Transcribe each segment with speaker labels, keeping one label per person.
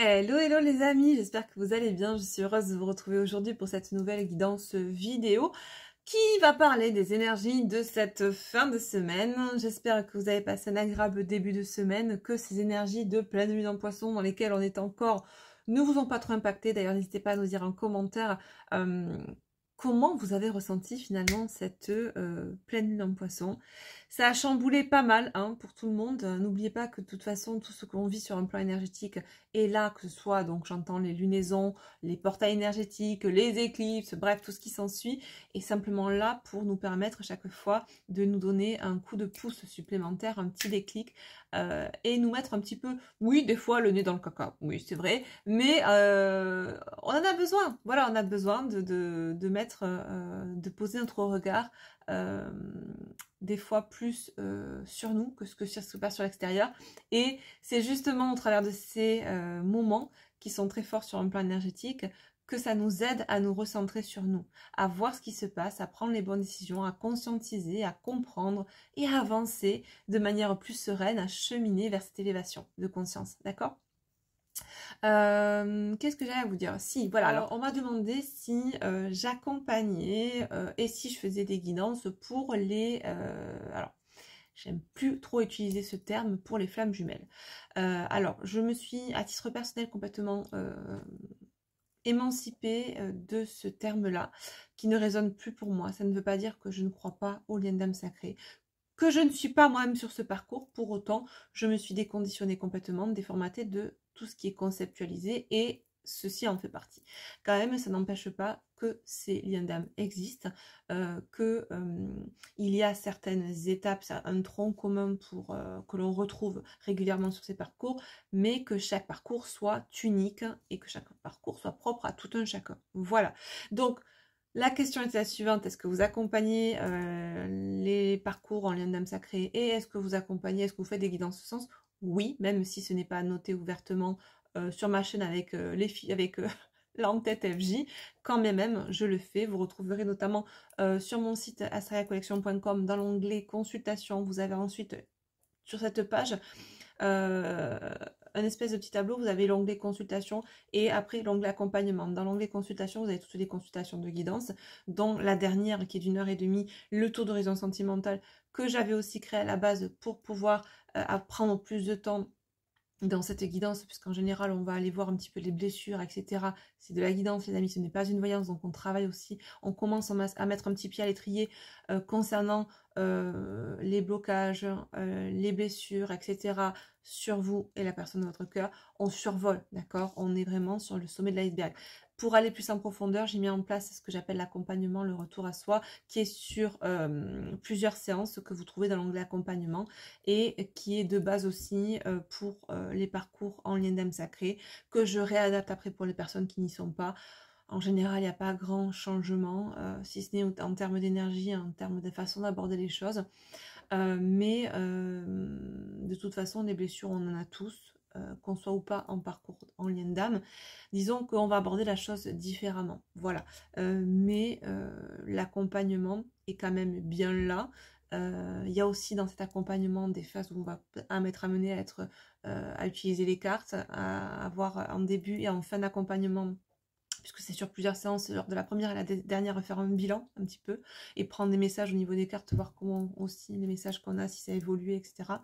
Speaker 1: Hello, hello les amis, j'espère que vous allez bien. Je suis heureuse de vous retrouver aujourd'hui pour cette nouvelle guidance vidéo qui va parler des énergies de cette fin de semaine. J'espère que vous avez passé un agréable début de semaine, que ces énergies de pleine lune en poisson dans lesquelles on est encore ne vous ont pas trop impacté. D'ailleurs, n'hésitez pas à nous dire en commentaire comment vous avez ressenti finalement cette pleine lune en poisson. Ça a chamboulé pas mal hein, pour tout le monde. N'oubliez pas que de toute façon, tout ce qu'on vit sur un plan énergétique est là, que ce soit, donc j'entends les lunaisons, les portails énergétiques, les éclipses, bref, tout ce qui s'ensuit, est simplement là pour nous permettre chaque fois de nous donner un coup de pouce supplémentaire, un petit déclic, et nous mettre un petit peu, oui, des fois le nez dans le caca, oui, c'est vrai, mais on en a besoin, voilà, on a besoin de mettre, de poser notre regard des fois plus sur nous que ce que se passe sur l'extérieur. Et c'est justement au travers de ces moments qui sont très forts sur un plan énergétique que ça nous aide à nous recentrer sur nous, à voir ce qui se passe, à prendre les bonnes décisions, à conscientiser, à comprendre et à avancer de manière plus sereine, à cheminer vers cette élévation de conscience, d'accord ? Qu'est-ce que j'allais à vous dire? Si, voilà, alors on m'a demandé si j'accompagnais et si je faisais des guidances pour les... alors, j'aime plus trop utiliser ce terme pour les flammes jumelles. Alors, je me suis, à titre personnel, complètement émancipée de ce terme-là, qui ne résonne plus pour moi. Ça ne veut pas dire que je ne crois pas aux liens d'âme sacrée, que je ne suis pas moi-même sur ce parcours. Pour autant, je me suis déconditionnée complètement, déformatée de tout ce qui est conceptualisé et ceci en fait partie. Quand même, ça n'empêche pas que ces liens d'âme existent, qu'il y a certaines étapes, un tronc commun pour, que l'on retrouve régulièrement sur ces parcours, mais que chaque parcours soit unique et que chaque parcours soit propre à tout un chacun. Voilà. Donc, la question était la suivante, est-ce que vous accompagnez les parcours en lien d'âme sacrée et est-ce que vous accompagnez, est-ce que vous faites des guides en ce sens? Oui, même si ce n'est pas noté ouvertement sur ma chaîne avec les filles, avec l'entête FJ, quand même je le fais. Vous retrouverez notamment sur mon site astraliacollection.com dans l'onglet consultation, vous avez ensuite sur cette page un espèce de petit tableau, vous avez l'onglet consultation et après l'onglet accompagnement. Dans l'onglet consultation, vous avez toutes les consultations de guidance, dont la dernière qui est d'une heure et demie, le tour d'horizon sentimental, que j'avais aussi créé à la base pour pouvoir prendre plus de temps dans cette guidance, puisqu'en général, on va aller voir un petit peu les blessures, etc. C'est de la guidance, les amis, ce n'est pas une voyance, donc on travaille aussi, on commence à mettre un petit pied à l'étrier concernant les blocages, les blessures, etc. sur vous et la personne de votre cœur. On survole, d'accord? On est vraiment sur le sommet de l'iceberg. Pour aller plus en profondeur, j'ai mis en place ce que j'appelle l'accompagnement, le retour à soi, qui est sur plusieurs séances que vous trouvez dans l'onglet accompagnement et qui est de base aussi pour les parcours en lien d'âme sacrée, que je réadapte après pour les personnes qui n'y sont pas. En général, il n'y a pas grand changement, si ce n'est en termes d'énergie, en termes de façon d'aborder les choses. Mais de toute façon, les blessures, on en a tous, qu'on soit ou pas en parcours en lien d'âme. Disons qu'on va aborder la chose différemment. Voilà. Mais l'accompagnement est quand même bien là. Il y a aussi dans cet accompagnement des phases où on va être amené à utiliser les cartes, à avoir en début et en fin d'accompagnement, puisque c'est sur plusieurs séances, lors de la première et la dernière, faire un bilan un petit peu, et prendre des messages au niveau des cartes, voir comment aussi les messages qu'on a, si ça a évolué, etc.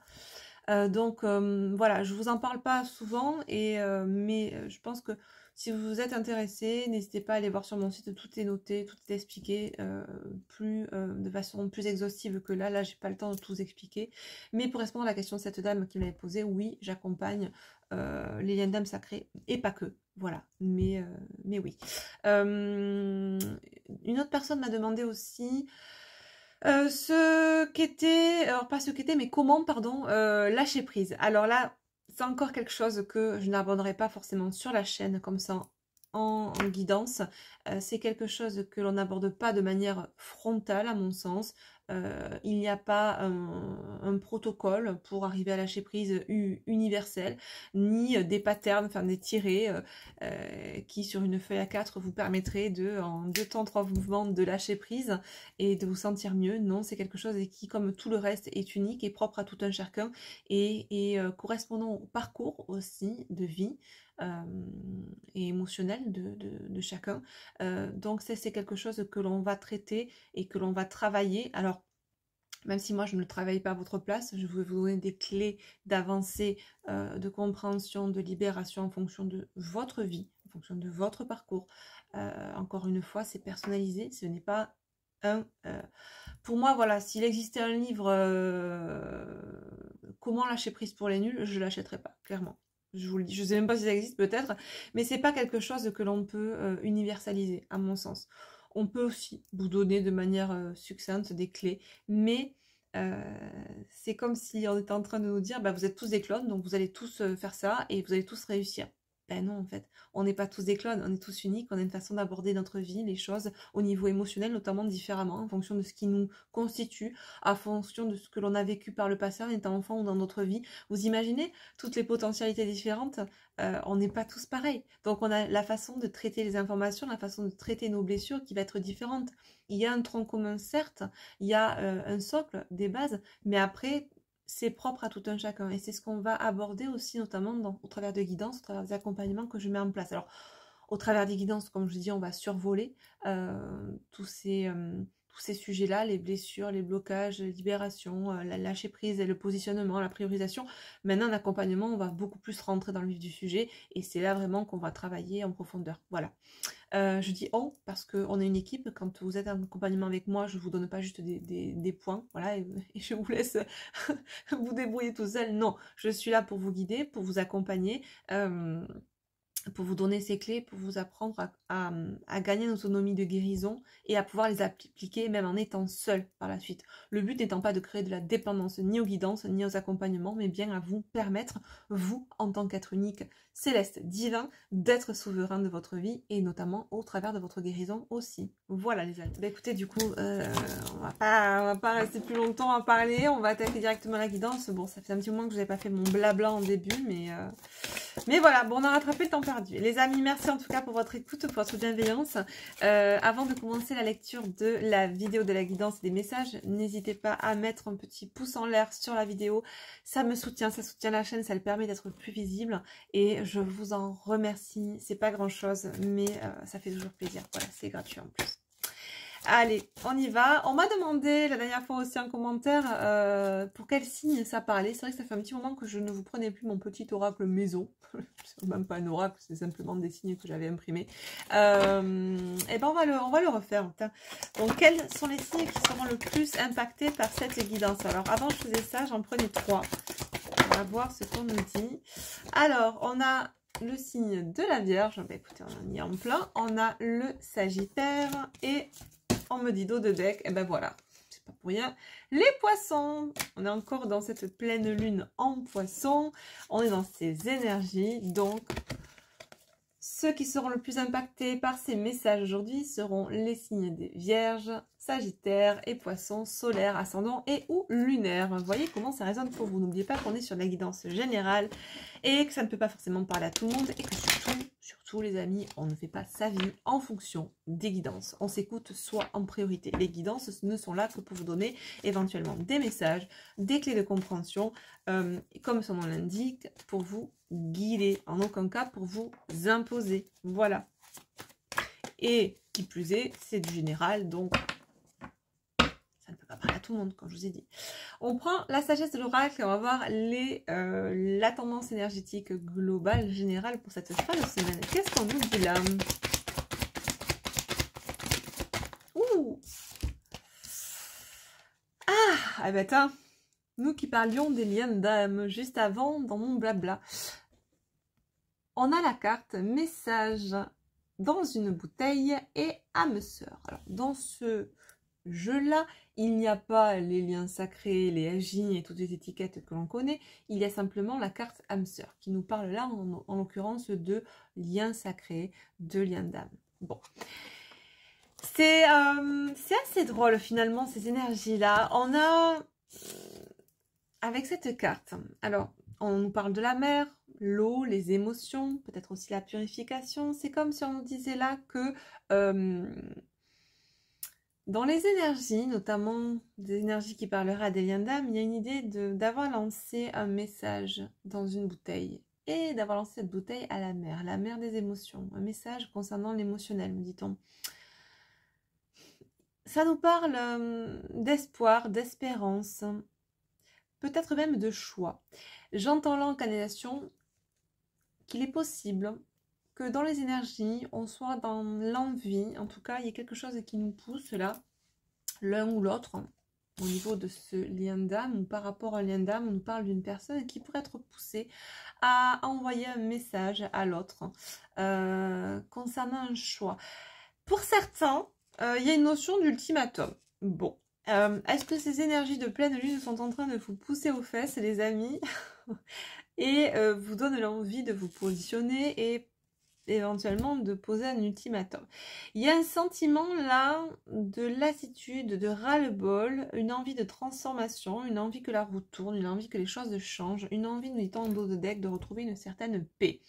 Speaker 1: Donc voilà, je vous en parle pas souvent, mais je pense que si vous vous êtes intéressé, n'hésitez pas à aller voir sur mon site, tout est noté, tout est expliqué de façon plus exhaustive que là. Là, j'ai pas le temps de tout vous expliquer. Mais pour répondre à la question de cette dame qui m'avait posée, oui, j'accompagne les liens d'âme sacrés et pas que. Voilà, mais oui. Une autre personne m'a demandé aussi ce qu'était, alors pas ce qu'était, mais comment, pardon, lâcher prise. Alors là, c'est encore quelque chose que je n'aborderai pas forcément sur la chaîne, comme ça, en guidance. C'est quelque chose que l'on n'aborde pas de manière frontale, à mon sens. il n'y a pas un protocole pour arriver à lâcher prise universel, ni des patterns, enfin des tirés qui sur une feuille A4 vous permettraient de, en 2 temps, 3 mouvements, de lâcher prise et de vous sentir mieux. Non, c'est quelque chose qui, comme tout le reste, est unique et propre à tout un chacun et correspondant au parcours aussi de vie et émotionnel de chacun. Donc c'est quelque chose que l'on va traiter et que l'on va travailler. Alors, même si moi je ne le travaille pas à votre place, je vais vous donner des clés d'avancée, de compréhension, de libération en fonction de votre vie, en fonction de votre parcours. Encore une fois, c'est personnalisé, ce n'est pas un... Pour moi, voilà, s'il existait un livre comment lâcher prise pour les nuls, je ne l'achèterais pas, clairement. Je vous le dis, je ne sais même pas si ça existe peut-être, mais c'est pas quelque chose que l'on peut universaliser, à mon sens. On peut aussi vous donner de manière succincte des clés, mais c'est comme si on était en train de nous dire, bah, vous êtes tous des clones, donc vous allez tous faire ça et vous allez tous réussir. Ben non, en fait, on n'est pas tous des clones, on est tous uniques, on a une façon d'aborder notre vie, les choses au niveau émotionnel, notamment différemment, en fonction de ce qui nous constitue, en fonction de ce que l'on a vécu par le passé en étant enfant ou dans notre vie. Vous imaginez toutes les potentialités différentes, on n'est pas tous pareils. Donc on a la façon de traiter les informations, la façon de traiter nos blessures qui va être différente. Il y a un tronc commun, certes, il y a un socle, des bases, mais après, c'est propre à tout un chacun. Et c'est ce qu'on va aborder aussi, notamment au travers de guidances, au travers des accompagnements que je mets en place. Alors, au travers des guidances, comme je dis, on va survoler tous ces sujets-là, les blessures, les blocages, la libération, la lâcher prise, le positionnement, la priorisation. Maintenant, en accompagnement, on va beaucoup plus rentrer dans le vif du sujet et c'est là vraiment qu'on va travailler en profondeur. Voilà. Je dis on parce qu'on est une équipe. Quand vous êtes en accompagnement avec moi, je ne vous donne pas juste des points, voilà, et je vous laisse vous débrouiller tout seul. Non, je suis là pour vous guider, pour vous accompagner. Pour vous donner ces clés, pour vous apprendre à gagner une autonomie de guérison et à pouvoir les appliquer même en étant seul par la suite. Le but n'étant pas de créer de la dépendance ni aux guidances, ni aux accompagnements, mais bien à vous permettre, vous, en tant qu'être unique, céleste, divin, d'être souverain de votre vie et notamment au travers de votre guérison aussi. Voilà les amis. Bah, écoutez, du coup, on va pas rester plus longtemps à parler, on va attaquer directement la guidance. Bon, ça fait un petit moment que je n'avais pas fait mon blabla en début, mais voilà, bon, on a rattrapé le temps perdu. Les amis, merci en tout cas pour votre écoute, pour votre bienveillance. Avant de commencer la lecture de la vidéo de la guidance et des messages, n'hésitez pas à mettre un petit pouce en l'air sur la vidéo. Ça me soutient, ça soutient la chaîne, ça le permet d'être plus visible. Et je vous en remercie. C'est pas grand chose, mais ça fait toujours plaisir. Voilà, c'est gratuit en plus. Allez, on y va. On m'a demandé la dernière fois aussi en commentaire pour quel signe ça parlait. C'est vrai que ça fait un petit moment que je ne vous prenais plus mon petit oracle maison. C'est même pas un oracle, c'est simplement des signes que j'avais imprimés. Et ben on va le refaire. Donc quels sont les signes qui seront le plus impactés par cette guidance? Alors avant je faisais ça, j'en prenais 3. On va voir ce qu'on nous dit. Alors on a le signe de la Vierge. Ben, écoutez, on en y est en plein. On a le Sagittaire et on me dit dos de deck, et ben voilà, c'est pas pour rien. Les poissons, on est encore dans cette pleine lune en poisson, on est dans ces énergies, donc ceux qui seront le plus impactés par ces messages aujourd'hui seront les signes des Vierges, Sagittaire et Poissons, solaire, ascendant et ou lunaire. Vous voyez comment ça résonne pour vous. N'oubliez pas qu'on est sur la guidance générale et que ça ne peut pas forcément parler à tout le monde et que surtout les amis, on ne fait pas sa vie en fonction des guidances. On s'écoute soit en priorité. Les guidances ne sont là que pour vous donner éventuellement des messages, des clés de compréhension, comme son nom l'indique, pour vous guider, en aucun cas pour vous imposer. Voilà. Et qui plus est, c'est du général, donc ça ne peut pas parler à tout le monde, comme je vous ai dit. On prend la sagesse de l'oracle et on va voir la tendance énergétique globale, générale pour cette fin de semaine. Qu'est-ce qu'on nous dit là? Ouh! Ah ben attends, nous qui parlions des liens d'âme juste avant dans mon blabla. On a la carte message dans une bouteille et âme sœur. Alors dans ce jeu-là, il n'y a pas les liens sacrés, les agis et toutes les étiquettes que l'on connaît. Il y a simplement la carte âme sœur qui nous parle là en l'occurrence de liens sacrés, de liens d'âme. Bon. C'est assez drôle finalement ces énergies-là. On a, avec cette carte, alors on nous parle de la mer, l'eau, les émotions, peut-être aussi la purification. C'est comme si on nous disait là que dans les énergies, notamment des énergies qui parleraient à des liens d'âme, il y a une idée d'avoir lancé un message dans une bouteille et d'avoir lancé cette bouteille à la mer des émotions, un message concernant l'émotionnel, me dit-on. Ça nous parle d'espoir, d'espérance, peut-être même de choix. J'entends là en canalisation qu'il est possible que dans les énergies, on soit dans l'envie, en tout cas, il y a quelque chose qui nous pousse là, l'un ou l'autre, au niveau de ce lien d'âme, ou par rapport à un lien d'âme, on nous parle d'une personne qui pourrait être poussée à envoyer un message à l'autre concernant un choix. Pour certains, il y a une notion d'ultimatum. Bon, est-ce que ces énergies de pleine lune sont en train de vous pousser aux fesses, les amis, et vous donnent l'envie de vous positionner et éventuellement de poser un ultimatum? Il y a un sentiment là de lassitude, de ras-le-bol, une envie de transformation, une envie que la roue tourne, une envie que les choses changent, une envie, nous dit-on en dos de deck, de retrouver une certaine paix.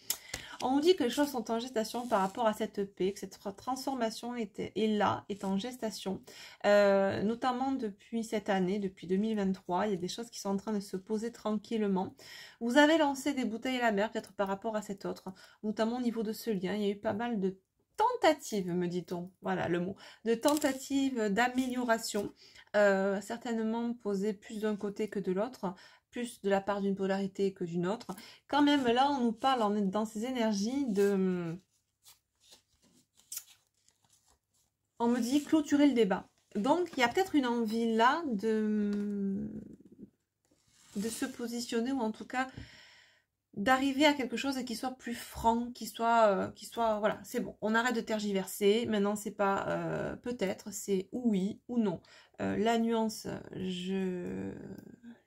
Speaker 1: On nous dit que les choses sont en gestation par rapport à cette paix, que cette transformation est là, est en gestation, notamment depuis cette année, depuis 2023, il y a des choses qui sont en train de se poser tranquillement. Vous avez lancé des bouteilles à la mer, peut-être par rapport à cet autre, notamment au niveau de ce lien, il y a eu pas mal de tentatives, me dit-on, voilà le mot, de tentatives d'amélioration, certainement posées plus d'un côté que de l'autre, plus de la part d'une polarité que d'une autre. Quand même, là, on nous parle, on est dans ces énergies de... On me dit clôturer le débat. Donc, il y a peut-être une envie là de se positionner, ou en tout cas d'arriver à quelque chose qui soit plus franc, qui soit voilà, c'est bon, on arrête de tergiverser, maintenant c'est pas peut-être, c'est oui ou non. La nuance, je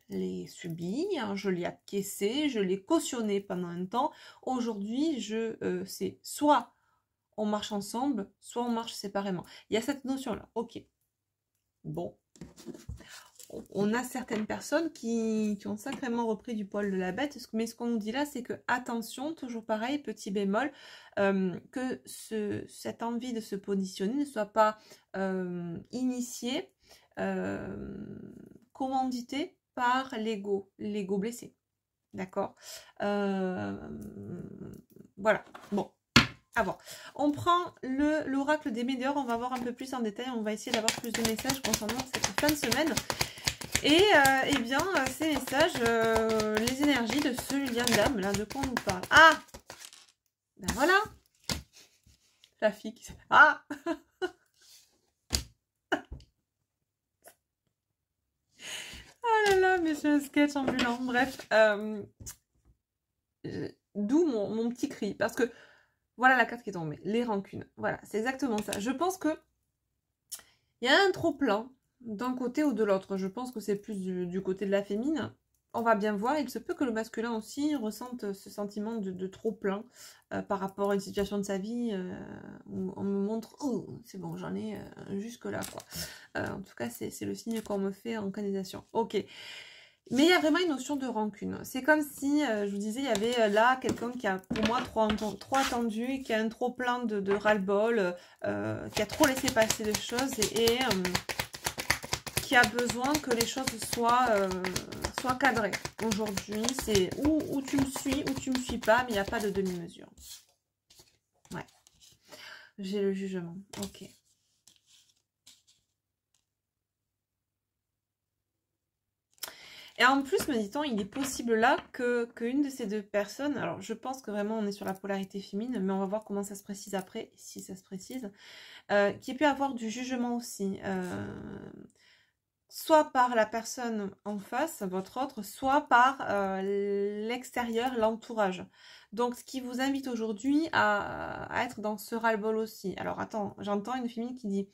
Speaker 1: l'ai subie, hein, je l'ai acquiescée, je l'ai cautionnée pendant un temps. Aujourd'hui, c'est soit on marche ensemble, soit on marche séparément. Il y a cette notion-là, ok. Bon. On a certaines personnes qui ont sacrément repris du poil de la bête, mais ce qu'on nous dit là, c'est que attention, toujours pareil, petit bémol, que cette envie de se positionner ne soit pas initiée, commanditée par l'ego blessé. D'accord, voilà, bon. À voir. On prend l'oracle des médiors, on va voir un peu plus en détail, on va essayer d'avoir plus de messages concernant cette fin de semaine. Et eh bien, ces messages, les énergies de ce lien d'âme, là, de quoi on nous parle? Ah, ben voilà, la fille qui... Ah ah là là, mais c'est un sketch ambulant. Bref, d'où mon petit cri, parce que voilà la carte qui est tombée, les rancunes. Voilà, c'est exactement ça. Je pense que il y a un trop-plein d'un côté ou de l'autre. Je pense que c'est plus du côté de la fémine. On va bien voir, il se peut que le masculin aussi ressente ce sentiment de trop-plein par rapport à une situation de sa vie où on me montre « Oh, c'est bon, j'en ai jusque-là, quoi. » En tout cas, c'est le signe qu'on me fait en canalisation. Ok. Mais il y a vraiment une notion de rancune. C'est comme si, je vous disais, il y avait là quelqu'un qui a, pour moi, trop attendu, qui a un trop plein de ras-le-bol, qui a trop laissé passer des choses et qui a besoin que les choses soient cadrées. Aujourd'hui, c'est où tu me suis, ou tu me suis pas, mais il n'y a pas de demi-mesure. Ouais. J'ai le jugement. Ok. Et en plus, me dit-on, il est possible là qu'une de ces deux personnes, alors je pense que vraiment on est sur la polarité féminine, mais on va voir comment ça se précise après, si ça se précise, qui peut avoir du jugement aussi, soit par la personne en face, votre autre, soit par l'extérieur, l'entourage. Donc ce qui vous invite aujourd'hui à être dans ce ras-le-bol aussi. Alors attends, j'entends une féminine qui dit...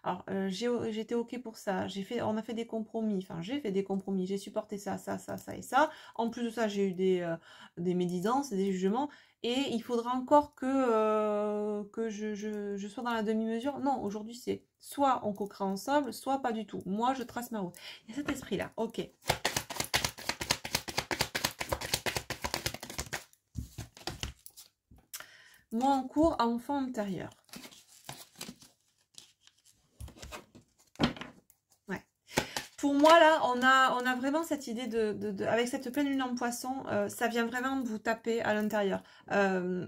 Speaker 1: Alors, j'étais ok pour ça, on a fait des compromis, enfin j'ai fait des compromis, j'ai supporté ça, ça, ça, ça et ça. En plus de ça, j'ai eu des médisances, des jugements. et il faudra encore que je sois dans la demi-mesure. Non, aujourd'hui c'est soit on coquera ensemble, soit pas du tout. Moi je trace ma route. Il y a cet esprit-là, ok. Moi en cours, enfant intérieur. Pour moi, là, on a vraiment cette idée avec cette pleine lune en poisson, ça vient vraiment vous taper à l'intérieur,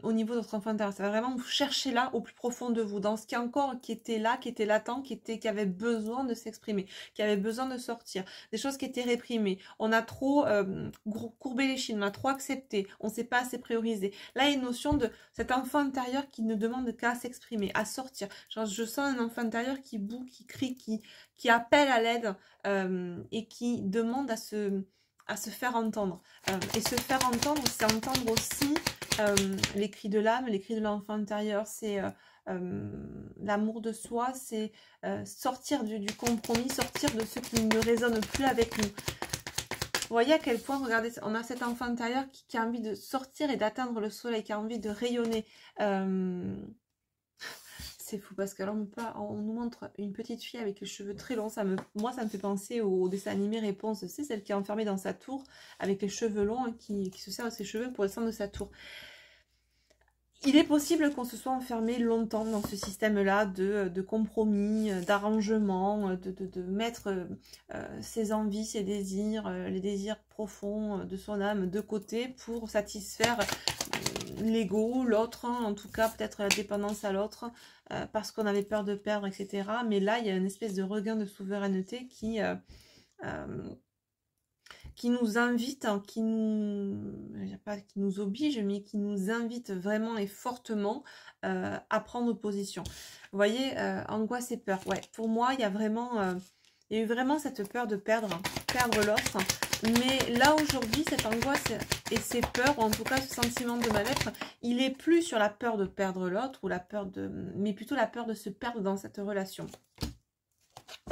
Speaker 1: au niveau de votre enfant intérieur. Ça va vraiment vous chercher là, au plus profond de vous, dans ce qui est encore, qui était là, qui était latent, qui avait besoin de s'exprimer, qui avait besoin de sortir, des choses qui étaient réprimées. On a trop courbé les chines, on a trop accepté, on ne s'est pas assez priorisé. Là, il y a une notion de cet enfant intérieur qui ne demande qu'à s'exprimer, à sortir. Genre, je sens un enfant intérieur qui boue, qui crie, qui appelle à l'aide, et qui demande à se faire entendre. Et se faire entendre, c'est entendre aussi les cris de l'âme, les cris de l'enfant intérieur, c'est l'amour de soi, c'est sortir du compromis, sortir de ce qui ne résonne plus avec nous. Vous voyez à quel point, regardez, on a cet enfant intérieur qui a envie de sortir et d'atteindre le soleil, qui a envie de rayonner. C'est fou parce qu'alors on nous montre une petite fille avec les cheveux très longs. Moi, ça me fait penser au dessin animé Réponse. C'est celle qui est enfermée dans sa tour avec les cheveux longs et qui se sert de ses cheveux pour descendre de sa tour. Il est possible qu'on se soit enfermé longtemps dans ce système-là de compromis, d'arrangement, de mettre ses envies, ses désirs, les désirs profonds de son âme de côté pour satisfaire l'ego, l'autre, hein, en tout cas peut-être la dépendance à l'autre, parce qu'on avait peur de perdre, etc. Mais là, il y a une espèce de regain de souveraineté qui nous invite, hein, qui nous oblige, mais qui nous invite vraiment et fortement à prendre position. Vous voyez, angoisse et peur. Ouais, pour moi, il y a eu vraiment cette peur de perdre l'autre. Mais là, aujourd'hui, cette angoisse et ces peurs, ou en tout cas ce sentiment de mal-être, il est plus sur la peur de perdre l'autre, mais plutôt la peur de se perdre dans cette relation.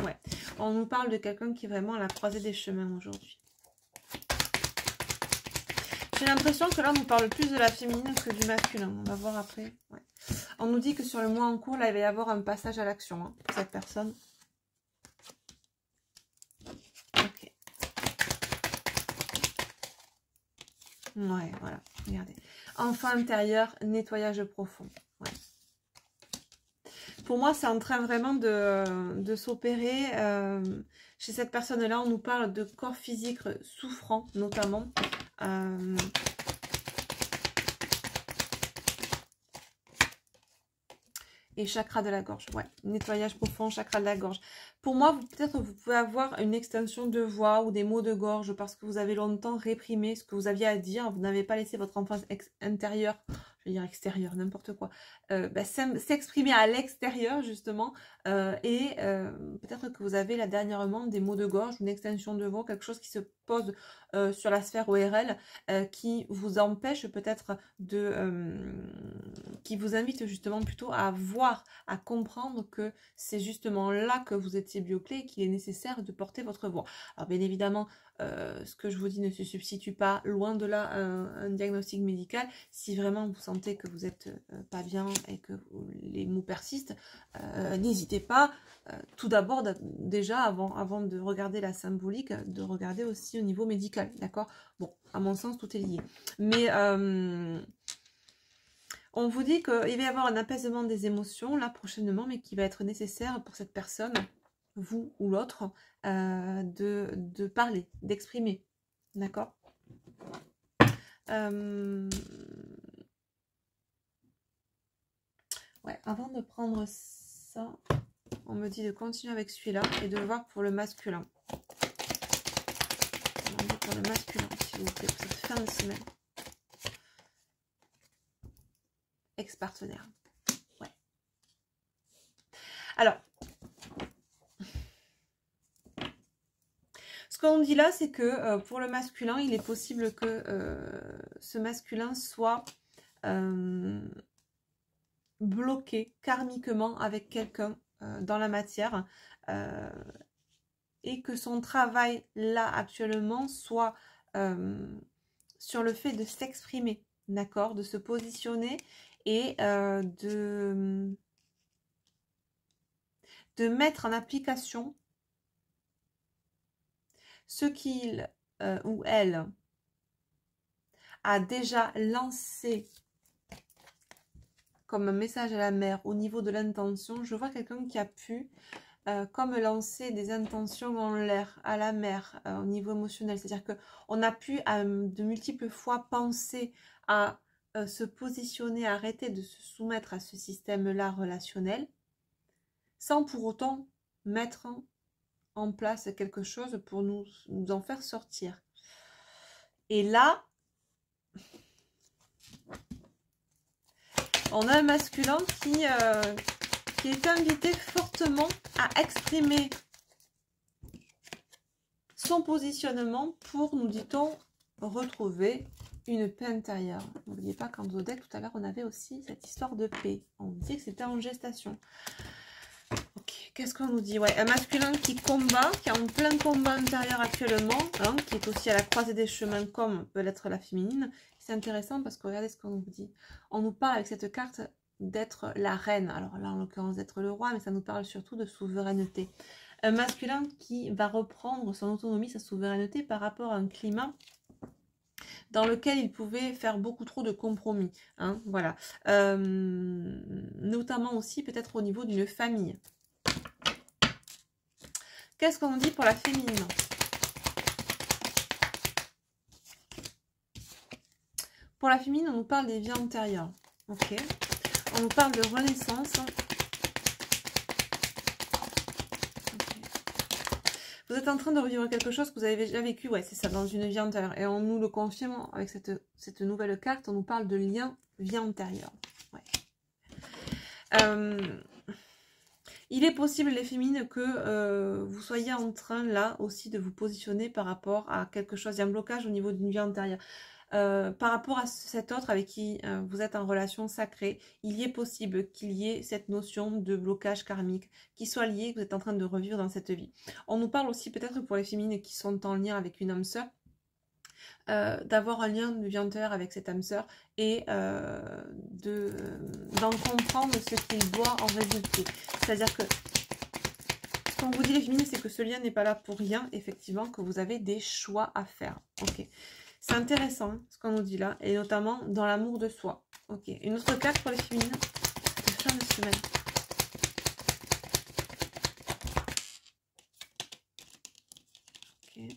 Speaker 1: Ouais, on nous parle de quelqu'un qui est vraiment à la croisée des chemins aujourd'hui. J'ai l'impression que là, on nous parle plus de la féminine que du masculin. On va voir après. Ouais. On nous dit que sur le mois en cours, là, il va y avoir un passage à l'action, hein, pour cette personne. Ok. Ouais, voilà. Regardez. Enfant intérieur, nettoyage profond. Ouais. Pour moi, c'est en train vraiment de s'opérer. Chez cette personne-là, on nous parle de corps physique souffrant, notamment. Et chakra de la gorge, ouais, nettoyage profond, chakra de la gorge. Pour moi, peut-être vous pouvez avoir une extension de voix ou des mots de gorge parce que vous avez longtemps réprimé ce que vous aviez à dire. Vous n'avez pas laissé votre enfance intérieure, je vais dire extérieure, n'importe quoi, s'exprimer à l'extérieur justement. Et peut-être que vous avez là dernièrement des mots de gorge, une extension de voix, quelque chose qui se pose sur la sphère ORL qui vous empêche peut-être qui vous invite justement plutôt à voir, à comprendre que c'est justement là que vous étiez bioclé et qu'il est nécessaire de porter votre voix. Alors bien évidemment, ce que je vous dis ne se substitue pas, loin de là, un diagnostic médical. Si vraiment vous sentez que vous n'êtes pas bien et que les maux persistent, n'hésitez pas, tout d'abord, déjà, avant de regarder la symbolique, de regarder aussi au niveau médical, d'accord? Bon, à mon sens, tout est lié. Mais on vous dit qu'il va y avoir un apaisement des émotions, là, prochainement, mais qui va être nécessaire pour cette personne, vous ou l'autre, de parler, d'exprimer, d'accord? Ouais, avant de prendre ça, on me dit de continuer avec celui-là et de voir pour le masculin. On dit pour le masculin, s'il vous plaît, pour cette fin de semaine. Ex-partenaire. Ouais. Alors, ce qu'on dit là, c'est que pour le masculin, il est possible que ce masculin soit bloqué karmiquement avec quelqu'un dans la matière et que son travail là actuellement soit sur le fait de s'exprimer d'accord, de se positionner et de mettre en application ce qu'il ou elle a déjà lancé comme un message à la mère au niveau de l'intention. Je vois quelqu'un qui a pu comme lancer des intentions en l'air à la mer au niveau émotionnel. C'est-à-dire qu'on a pu de multiples fois penser à se positionner, arrêter de se soumettre à ce système-là relationnel, sans pour autant mettre en place quelque chose pour nous en faire sortir. Et là, on a un masculin qui est invité fortement à exprimer son positionnement pour, nous dit-on, retrouver une paix intérieure. N'oubliez pas qu'en Zodec, tout à l'heure, on avait aussi cette histoire de paix. On disait que c'était en gestation. Ok, qu'est-ce qu'on nous dit? Ouais, un masculin qui combat, qui est en plein combat intérieur actuellement, hein, qui est aussi à la croisée des chemins comme peut l'être la féminine. C'est intéressant parce que regardez ce qu'on nous dit. On nous parle avec cette carte d'être la reine. Alors là, en l'occurrence, d'être le roi, mais ça nous parle surtout de souveraineté. Un masculin qui va reprendre son autonomie, sa souveraineté par rapport à un climat dans lequel il pouvait faire beaucoup trop de compromis. Hein, voilà. Notamment aussi peut-être au niveau d'une famille. Qu'est-ce qu'on dit pour la féminine? Pour la féminine, on nous parle des vies antérieures. Ok. On nous parle de renaissance. Vous êtes en train de revivre quelque chose que vous avez déjà vécu, ouais, c'est ça, dans une vie antérieure. Et on nous le confirme avec cette nouvelle carte, on nous parle de lien vie antérieure. Ouais. Il est possible, les féminines, que vous soyez en train, là, aussi, de vous positionner par rapport à quelque chose. Il y a un blocage au niveau d'une vie antérieure. Par rapport à cet autre avec qui vous êtes en relation sacrée, il est possible qu'il y ait cette notion de blocage karmique qui soit lié, que vous êtes en train de revivre dans cette vie. On nous parle aussi peut-être pour les féminines qui sont en lien avec une âme sœur, d'avoir un lien de vie antérieure avec cette âme sœur et d'en comprendre ce qu'il doit en résulter. C'est-à-dire que ce qu'on vous dit les féminines, c'est que ce lien n'est pas là pour rien, effectivement, que vous avez des choix à faire. Ok. C'est intéressant hein, ce qu'on nous dit là, et notamment dans l'amour de soi. Ok, une autre carte pour les féminines de fin de semaine. Ok.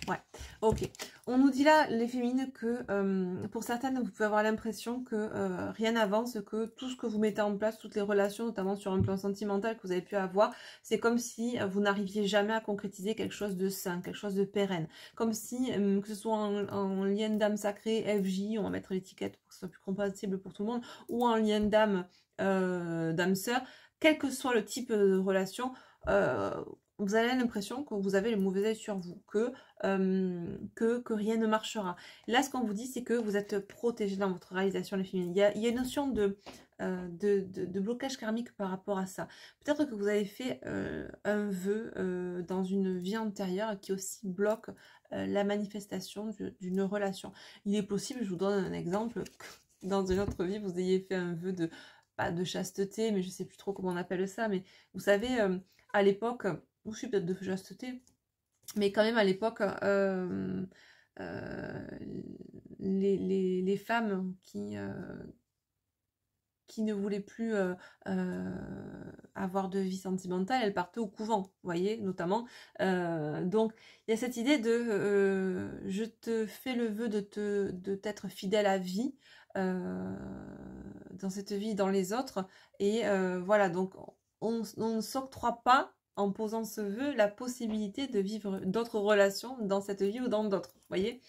Speaker 1: Ouais, ok. On nous dit là, les féminines, que pour certaines, vous pouvez avoir l'impression que rien n'avance, que tout ce que vous mettez en place, toutes les relations, notamment sur un plan sentimental que vous avez pu avoir, c'est comme si vous n'arriviez jamais à concrétiser quelque chose de sain, quelque chose de pérenne. Comme si, que ce soit en lien d'âme sacrée, FJ, on va mettre l'étiquette pour que ce soit plus compatible pour tout le monde, ou en lien d'âme sœur, quel que soit le type de relation, vous avez l'impression que vous avez le mauvais œil sur vous, que rien ne marchera. Là, ce qu'on vous dit, c'est que vous êtes protégé dans votre réalisation, les féminines. Il y a une notion de blocage karmique par rapport à ça. Peut-être que vous avez fait un vœu dans une vie antérieure qui aussi bloque la manifestation d'une relation. Il est possible, je vous donne un exemple, que dans une autre vie, vous ayez fait un vœu pas de chasteté, mais je sais plus trop comment on appelle ça, mais vous savez, à l'époque, ou je suis peut-être de chasteté, mais quand même à l'époque, les femmes qui ne voulaient plus avoir de vie sentimentale, elles partaient au couvent, vous voyez, notamment. Donc, il y a cette idée de je te fais le vœu de t'être fidèle à vie, dans cette vie, dans les autres. Et voilà, donc on ne s'octroie pas en posant ce vœu la possibilité de vivre d'autres relations dans cette vie ou dans d'autres, vous voyez.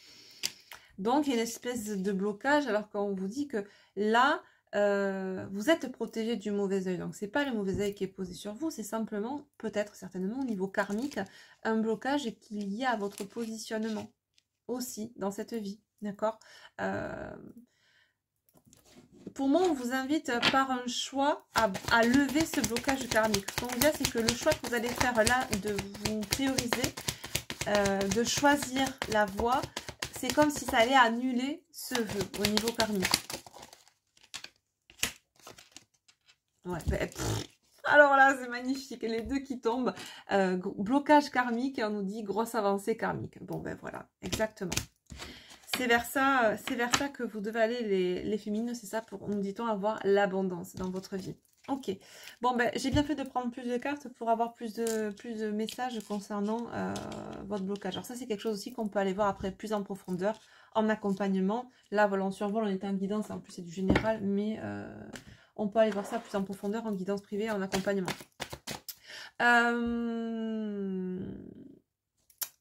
Speaker 1: Donc il y a une espèce de blocage alors qu'on vous dit que là, vous êtes protégé du mauvais œil. Donc c'est pas le mauvais œil qui est posé sur vous, c'est simplement, peut-être certainement au niveau karmique, un blocage qui est lié à votre positionnement aussi dans cette vie, d'accord. pour moi, on vous invite par un choix à lever ce blocage karmique. Ce qu'on vous dit, c'est que le choix que vous allez faire là, de vous prioriser, de choisir la voie, c'est comme si ça allait annuler ce vœu au niveau karmique. Ouais, alors là, c'est magnifique. Les deux qui tombent. Blocage karmique et on nous dit grosse avancée karmique. Bon, ben voilà, exactement. C'est vers ça que vous devez aller les féminines. C'est ça pour, nous dit-on, avoir l'abondance dans votre vie. Ok. Bon, ben j'ai bien fait de prendre plus de cartes pour avoir plus de messages concernant votre blocage. Alors ça, c'est quelque chose aussi qu'on peut aller voir après plus en profondeur, en accompagnement. Là, voilà, on survole, on est en guidance. En plus, c'est du général, mais... on peut aller voir ça plus en profondeur en guidance privée, en accompagnement.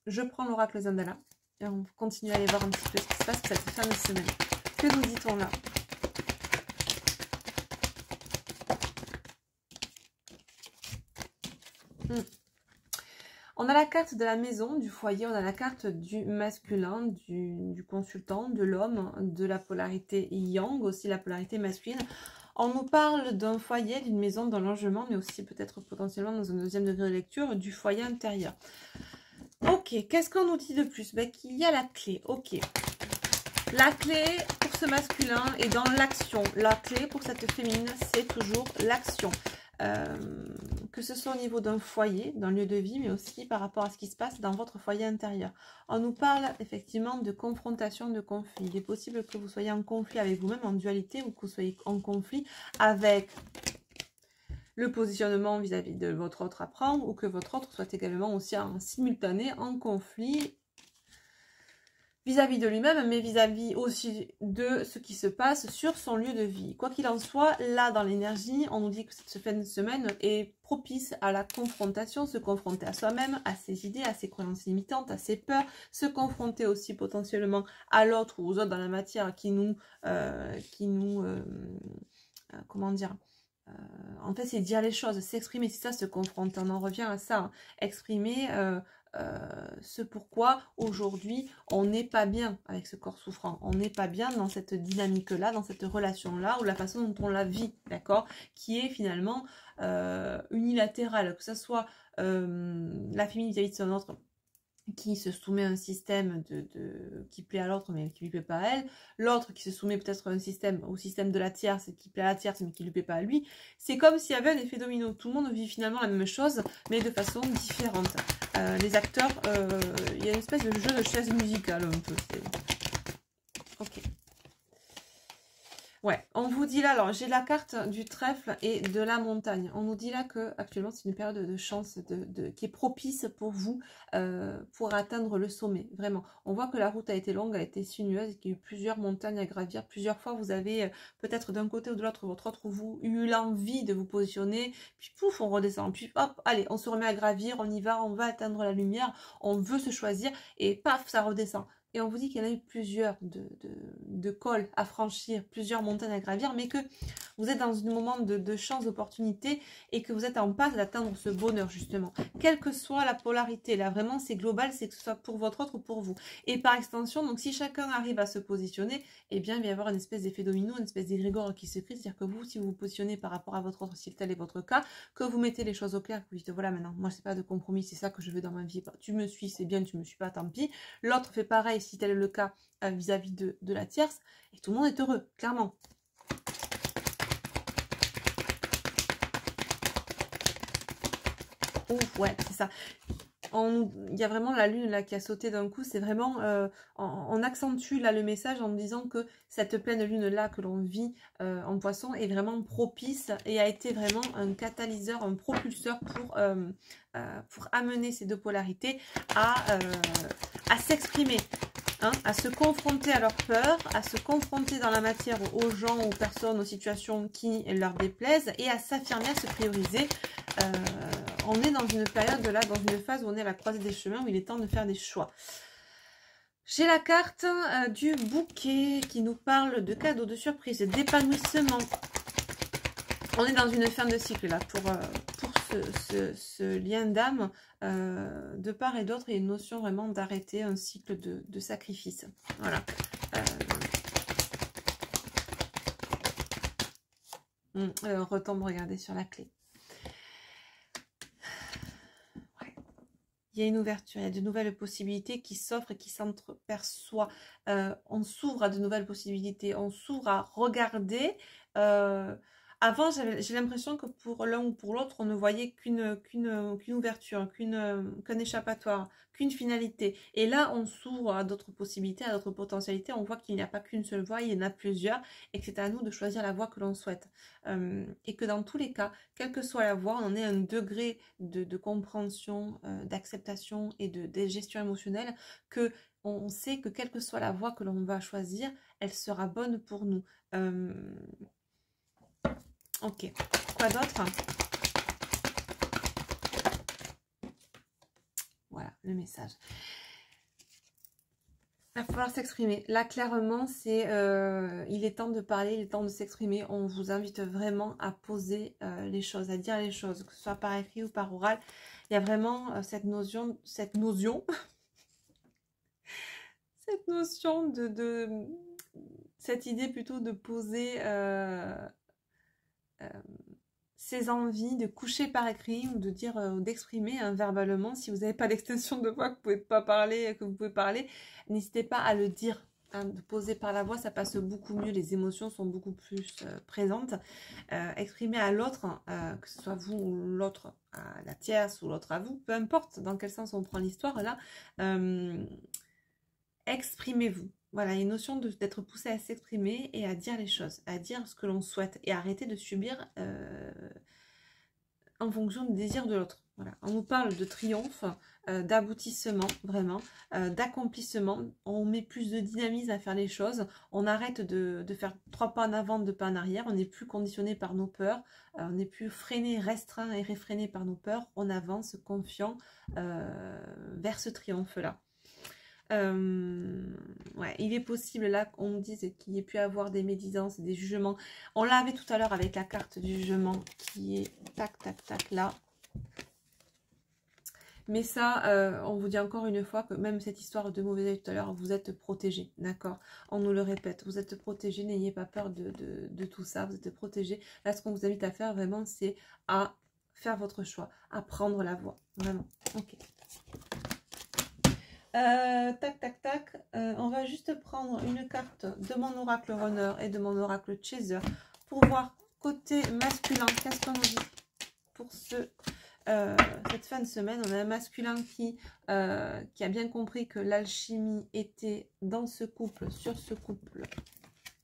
Speaker 1: Je prends l'oracle Zandala et on continue à aller voir un petit peu ce qui se passe cette fin de semaine. Que nous dit-on là? On a la carte de la maison, du foyer, on a la carte du masculin, du consultant, de l'homme, de la polarité yang, aussi la polarité masculine. On nous parle d'un foyer, d'une maison, d'un logement, mais aussi peut-être potentiellement dans un deuxième degré de lecture, du foyer intérieur. Ok, qu'est-ce qu'on nous dit de plus? Ben, qu'il y a la clé, ok. La clé pour ce masculin est dans l'action. La clé pour cette féminine, c'est toujours l'action. Que ce soit au niveau d'un foyer, d'un lieu de vie, mais aussi par rapport à ce qui se passe dans votre foyer intérieur. On nous parle effectivement de confrontation, de conflit. Il est possible que vous soyez en conflit avec vous-même, en dualité, ou que vous soyez en conflit avec le positionnement vis-à-vis de votre autre à prendre, ou que votre autre soit également aussi en simultané en conflit vis-à-vis de lui-même, mais vis-à-vis aussi de ce qui se passe sur son lieu de vie. Quoi qu'il en soit, là, dans l'énergie, on nous dit que cette fin de semaine est propice à la confrontation, se confronter à soi-même, à ses idées, à ses croyances limitantes, à ses peurs, se confronter aussi potentiellement à l'autre ou aux autres dans la matière qui nous comment dire, en fait, c'est dire les choses, s'exprimer, c'est ça, se confronter. On en revient à ça, hein. Exprimer ce pourquoi aujourd'hui on n'est pas bien avec ce corps souffrant, on n'est pas bien dans cette dynamique-là, dans cette relation-là, ou la façon dont on la vit, d'accord, qui est finalement unilatérale, que ce soit la féminine vis-à-vis de son autre, qui se soumet à un système qui plaît à l'autre mais qui lui plaît pas à elle, l'autre qui se soumet peut-être au système de la tierce qui plaît à la tierce mais qui lui plaît pas à lui. C'est comme s'il y avait un effet domino, tout le monde vit finalement la même chose mais de façon différente. Les acteurs, il y a une espèce de jeu de chaise musicale un peu. Ok. Ouais, on vous dit là, alors j'ai la carte du trèfle et de la montagne. On nous dit là que actuellement c'est une période de chance qui est propice pour vous pour atteindre le sommet, vraiment. On voit que la route a été longue, a été sinueuse, qu'il y a eu plusieurs montagnes à gravir. Plusieurs fois vous avez peut-être d'un côté ou de l'autre, votre autre vous eu l'envie de vous positionner, puis pouf, on redescend, puis hop, allez, on se remet à gravir, on y va, on va atteindre la lumière, on veut se choisir et paf, ça redescend. Et on vous dit qu'il y en a eu plusieurs de cols à franchir, plusieurs montagnes à gravir, mais que vous êtes dans un moment de chance, d'opportunité, et que vous êtes en passe d'atteindre ce bonheur, justement. Quelle que soit la polarité, là, vraiment, c'est global, c'est que ce soit pour votre autre ou pour vous. Et par extension, donc si chacun arrive à se positionner, eh bien, il va y avoir une espèce d'effet domino, une espèce d'égrégore qui se crée, c'est-à-dire que vous, si vous vous positionnez par rapport à votre autre, si tel est votre cas, que vous mettez les choses au clair, que vous dites, voilà, maintenant, moi, c'est pas de compromis, c'est ça que je veux dans ma vie, tu me suis, c'est bien, tu me suis pas, tant pis. L'autre fait pareil, si tel est le cas vis-à-vis de la tierce, et tout le monde est heureux, clairement. Ouf, ouais, c'est ça. Il y a vraiment la lune là qui a sauté d'un coup, c'est vraiment, on accentue là le message en disant que cette pleine lune là que l'on vit en poisson est vraiment propice et a été vraiment un catalyseur, un propulseur pour amener ces deux polarités à s'exprimer. Hein, à se confronter à leurs peurs, à se confronter dans la matière aux gens, aux personnes, aux situations qui leur déplaisent et à s'affirmer, à se prioriser. On est dans une période là, dans une phase où on est à la croisée des chemins, où il est temps de faire des choix. J'ai la carte du bouquet qui nous parle de cadeaux, de surprises, d'épanouissement. On est dans une fin de cycle là pour ce lien d'âme, de part et d'autre, il y a une notion vraiment d'arrêter un cycle de sacrifice. Voilà. Retombe, regardez sur la clé. Ouais. Il y a une ouverture, il y a de nouvelles possibilités qui s'offrent et qui s'entreperçoivent. On s'ouvre à de nouvelles possibilités, on s'ouvre à regarder. Avant, j'ai l'impression que pour l'un ou pour l'autre, on ne voyait qu'une ouverture, qu'un échappatoire, qu'une finalité. Et là, on s'ouvre à d'autres possibilités, à d'autres potentialités. On voit qu'il n'y a pas qu'une seule voie, il y en a plusieurs, et que c'est à nous de choisir la voie que l'on souhaite. Et que dans tous les cas, quelle que soit la voie, on ait un degré de compréhension, d'acceptation et de gestion émotionnelle que on sait que quelle que soit la voie que l'on va choisir, elle sera bonne pour nous. Ok, quoi d'autre? Voilà, le message. Il va falloir s'exprimer. Là, clairement, il est temps de parler, il est temps de s'exprimer. On vous invite vraiment à poser les choses, à dire les choses, que ce soit par écrit ou par oral. Il y a vraiment cette notion cette notion de cette idée plutôt de poser ses envies, de coucher par écrit ou de dire, d'exprimer verbalement. Si vous n'avez pas d'extension de voix, que vous pouvez pas parler, que vous pouvez parler, n'hésitez pas à le dire. De poser par la voix, ça passe beaucoup mieux, les émotions sont beaucoup plus présentes. Exprimer à l'autre, que ce soit vous ou l'autre à la tierce ou l'autre à vous, peu importe dans quel sens on prend l'histoire là, exprimez-vous. Voilà, il y a une notion d'être poussé à s'exprimer et à dire les choses, à dire ce que l'on souhaite et arrêter de subir en fonction du désir de l'autre. Voilà. On nous parle de triomphe, d'aboutissement, vraiment, d'accomplissement. On met plus de dynamisme à faire les choses. On arrête de faire 3 pas en avant, 2 pas en arrière. On n'est plus conditionné par nos peurs. On n'est plus freiné, restreint et réfréné par nos peurs. On avance confiant vers ce triomphe-là. Ouais, il est possible là qu'on nous dise qu'il y ait pu avoir des médisances, des jugements. On l'avait tout à l'heure avec la carte du jugement qui est tac tac tac là. Mais ça, on vous dit encore une fois que même cette histoire de mauvais œil tout à l'heure, vous êtes protégés, d'accord? On nous le répète, vous êtes protégés, n'ayez pas peur de tout ça, vous êtes protégés. Là, ce qu'on vous invite à faire vraiment, c'est à faire votre choix, à prendre la voie, vraiment. Ok. Tac, tac, tac. On va juste prendre une carte de mon oracle runner et de mon oracle chaser pour voir côté masculin. Qu'est-ce qu'on nous dit pour cette fin de semaine? On a un masculin qui a bien compris que l'alchimie était dans ce couple, sur ce couple,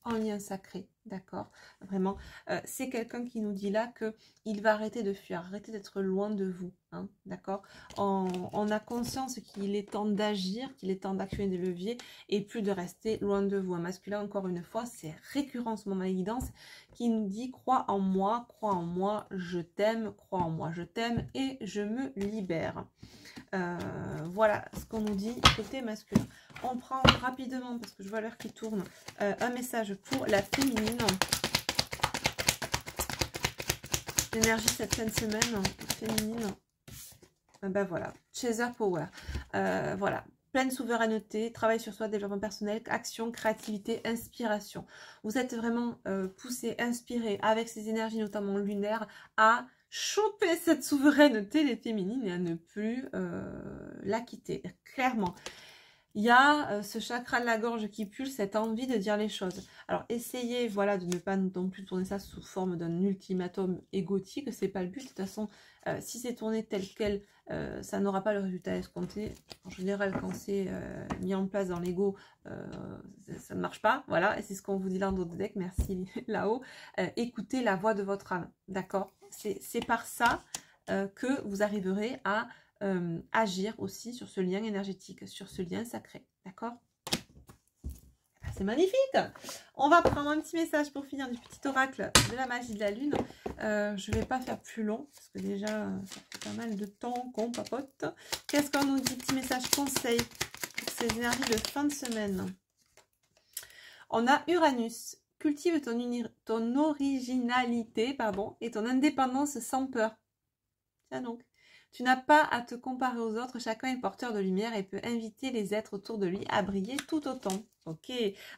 Speaker 1: en lien sacré. D'accord, vraiment, c'est quelqu'un qui nous dit là que il va arrêter de fuir, arrêter d'être loin de vous, hein, d'accord. On a conscience qu'il est temps d'agir, qu'il est temps d'actionner des leviers et plus de rester loin de vous. Un masculin, encore une fois, c'est récurrent ce moment d'évidence qui nous dit crois en moi, je t'aime, crois en moi, je t'aime et je me libère. Voilà ce qu'on nous dit côté masculin. On prend rapidement, parce que je vois l'heure qui tourne, un message pour la féminine. L'énergie cette fin de semaine, féminine. Ben voilà, Chaser Power. Voilà, pleine souveraineté, travail sur soi, développement personnel, action, créativité, inspiration. Vous êtes vraiment poussé, inspiré, avec ces énergies notamment lunaires, à choper cette souveraineté des féminines et à ne plus la quitter, clairement. Il y a ce chakra de la gorge qui pulse, cette envie de dire les choses. Alors essayez, voilà, de ne pas non plus tourner ça sous forme d'un ultimatum égotique, c'est pas le but. De toute façon, si c'est tourné tel quel, ça n'aura pas le résultat escompté. En général, quand c'est mis en place dans l'ego, ça ne marche pas. Voilà, et c'est ce qu'on vous dit là dans d'autres decks, merci là-haut. Écoutez la voix de votre âme, d'accord? C'est par ça que vous arriverez à agir aussi sur ce lien énergétique, sur ce lien sacré, d'accord? C'est magnifique. On va prendre un petit message pour finir du petit oracle de la magie de la lune. Je ne vais pas faire plus long, parce que déjà, ça fait pas mal de temps qu'on papote. Qu'est-ce qu'on nous dit? Petit message conseil pour ces énergies de fin de semaine. On a Uranus. Cultive ton originalité, pardon, et ton indépendance sans peur. Tiens donc. Tu n'as pas à te comparer aux autres, chacun est porteur de lumière et peut inviter les êtres autour de lui à briller tout autant. Ok,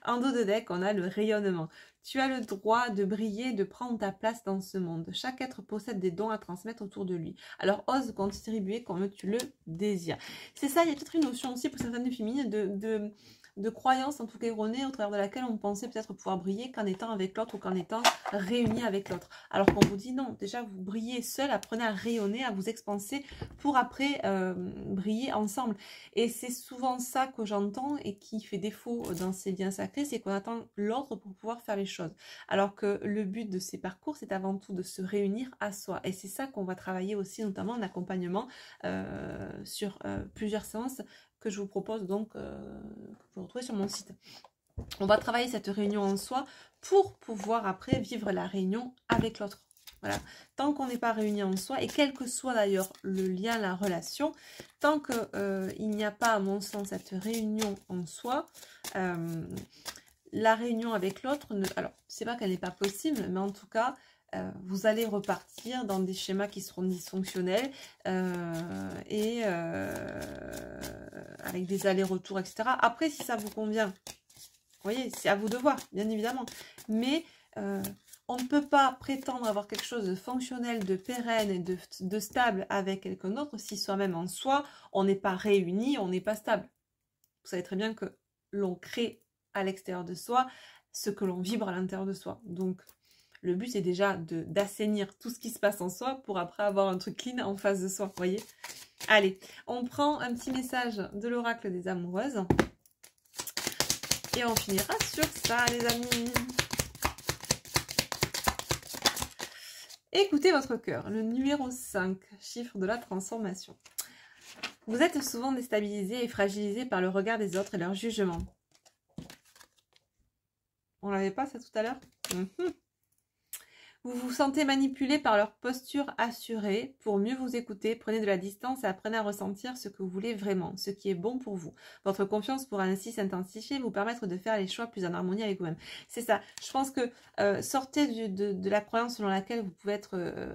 Speaker 1: en dos de deck, on a le rayonnement. Tu as le droit de briller, de prendre ta place dans ce monde. Chaque être possède des dons à transmettre autour de lui. Alors ose contribuer comme tu le désires. C'est ça, il y a peut-être une notion aussi pour certaines féminines de croyance, en tout cas erronée, au travers de laquelle on pensait peut-être pouvoir briller qu'en étant avec l'autre ou qu'en étant réunie avec l'autre. Alors qu'on vous dit non, déjà vous brillez seul, apprenez à rayonner, à vous expanser pour après briller ensemble. Et c'est souvent ça que j'entends et qui fait défaut dans ces liens sacrés, c'est qu'on attend l'autre pour pouvoir faire les choses. Alors que le but de ces parcours, c'est avant tout de se réunir à soi. Et c'est ça qu'on va travailler aussi, notamment en accompagnement sur plusieurs séances que je vous propose donc que vous retrouvez sur mon site. On va travailler cette réunion en soi pour pouvoir après vivre la réunion avec l'autre. Voilà. Tant qu'on n'est pas réuni en soi, et quel que soit d'ailleurs le lien, la relation, tant qu'il n'y a pas, à mon sens, cette réunion en soi, la réunion avec l'autre, alors, c'est pas qu'elle n'est pas possible, mais en tout cas, vous allez repartir dans des schémas qui seront dysfonctionnels avec des allers-retours, etc. Après, si ça vous convient, vous voyez, c'est à vous de voir, bien évidemment. Mais on ne peut pas prétendre avoir quelque chose de fonctionnel, de pérenne et de stable avec quelqu'un d'autre si soi-même en soi, on n'est pas réuni, on n'est pas stable. Vous savez très bien que l'on crée à l'extérieur de soi ce que l'on vibre à l'intérieur de soi. Donc, le but, c'est déjà d'assainir tout ce qui se passe en soi pour après avoir un truc clean en face de soi, vous voyez. Allez, on prend un petit message de l'oracle des amoureuses. Et on finira sur ça, les amis. Écoutez votre cœur, le numéro 5, chiffre de la transformation. Vous êtes souvent déstabilisé et fragilisé par le regard des autres et leur jugement. On l'avait pas ça tout à l'heure? Vous vous sentez manipulé par leur posture assurée. Pour mieux vous écouter, prenez de la distance et apprenez à ressentir ce que vous voulez vraiment, ce qui est bon pour vous. Votre confiance pourra ainsi s'intensifier et vous permettre de faire les choix plus en harmonie avec vous-même. C'est ça. Je pense que sortez de la croyance selon laquelle vous pouvez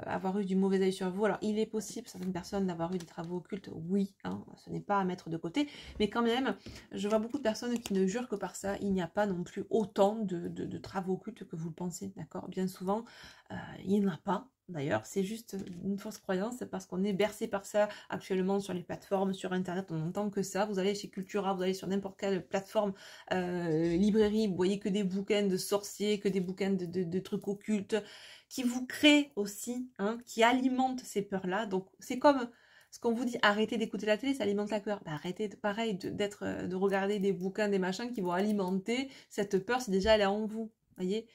Speaker 1: avoir eu du mauvais œil sur vous. Alors, il est possible, certaines personnes, d'avoir eu des travaux occultes. Oui, hein, ce n'est pas à mettre de côté. Mais quand même, je vois beaucoup de personnes qui ne jurent que par ça. Il n'y a pas non plus autant de travaux occultes que vous le pensez, d'accord? Bien souvent, il n'y en a pas d'ailleurs, c'est juste une fausse croyance parce qu'on est bercé par ça actuellement sur les plateformes, sur internet, on n'entend que ça. Vous allez chez Cultura, vous allez sur n'importe quelle plateforme, librairie, vous voyez que des bouquins de sorciers, que des bouquins de trucs occultes qui vous créent aussi, hein, qui alimentent ces peurs-là. Donc c'est comme ce qu'on vous dit, arrêtez d'écouter la télé, ça alimente la peur. Bah, arrêtez pareil de regarder des bouquins, des machins qui vont alimenter cette peur si déjà elle est en vous. Voyez,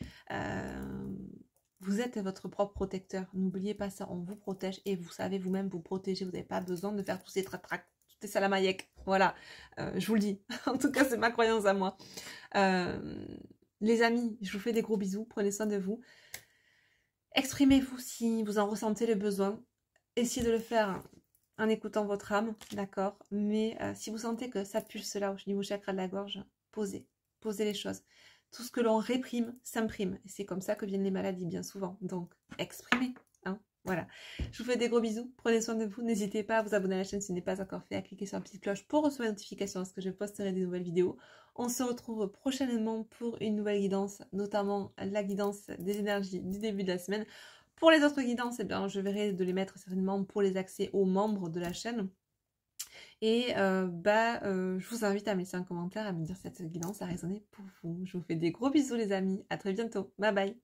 Speaker 1: vous êtes votre propre protecteur. N'oubliez pas ça, on vous protège et vous savez vous-même vous protéger. Vous n'avez pas besoin de faire tous ces trac-trac, toutes ces salamaillecs. Voilà, je vous le dis. En tout cas, c'est ma croyance à moi. Les amis, je vous fais des gros bisous. Prenez soin de vous. Exprimez-vous si vous en ressentez le besoin. Essayez de le faire en écoutant votre âme, d'accord? Mais si vous sentez que ça pulse là au niveau chakra de la gorge, posez les choses. Tout ce que l'on réprime s'imprime. Et c'est comme ça que viennent les maladies bien souvent. Donc, exprimez. Hein, voilà. Je vous fais des gros bisous. Prenez soin de vous. N'hésitez pas à vous abonner à la chaîne si ce n'est pas encore fait, à cliquer sur la petite cloche pour recevoir les notifications lorsque je posterai des nouvelles vidéos. On se retrouve prochainement pour une nouvelle guidance, notamment la guidance des énergies du début de la semaine. Pour les autres guidances, eh bien, je verrai de les mettre certainement pour les accès aux membres de la chaîne. Et je vous invite à me laisser un commentaire, à me dire si cette guidance a résonné pour vous. Je vous fais des gros bisous les amis, à très bientôt, bye bye.